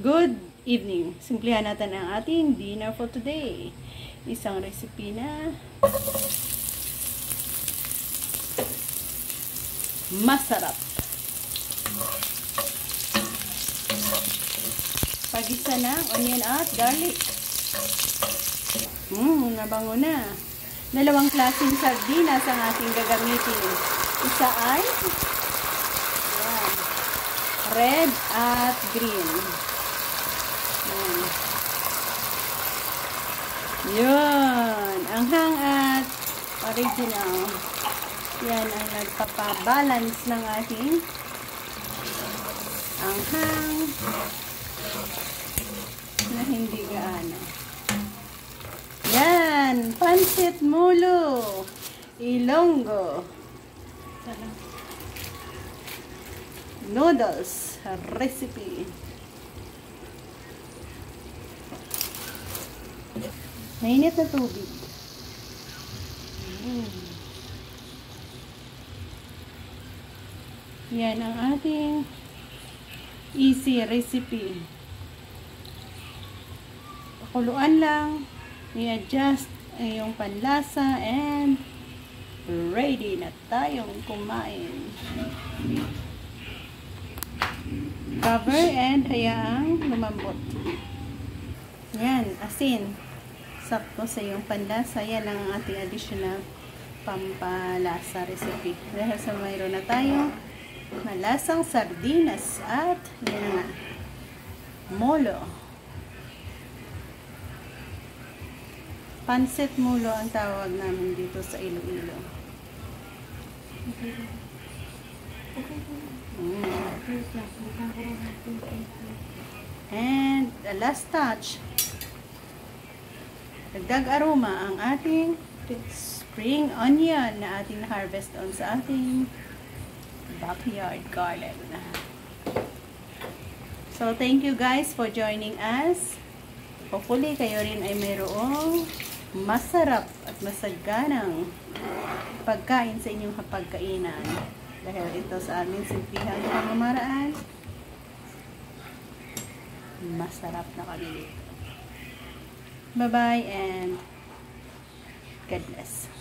Good evening. Simplihan natin ang ating dinner for today. Isang recipe na masarap. Pagisa ng onion at garlic. Nabango na. Dalawang klaseng sardinas ang ating gagamitin. Isa ay red at green. Yun. Anghang at original. Yan ang nagpapabalance ng ating anghang na hindi gaano. Yan. Pancit mulo. Ilonggo. Noodles recipe. Mainit na tubig. Yan ang ating easy recipe. Pakuluan lang, i-adjust ang iyong panlasa and ready na tayong kumain. Cover and hayaang lumambot. Yan, asin. Sakto sa iyong panlasa. Yan ang ating additional pampalasa recipe. Dahil sa mayroon na tayo malasang sardinas at yan nga, molo. Pancit mulo ang tawag namin dito sa Iloilo. And the last touch, dagdag aroma ang ating spring onion na ating harvest on sa ating backyard garden. So thank you guys for joining us. Hopefully kayo rin ay mayroong masarap at masaganang pagkain sa inyong hapagkainan. Dahil ito sa aming simplihang pamamaraan, masarap na kami dito. Bye-bye and God bless.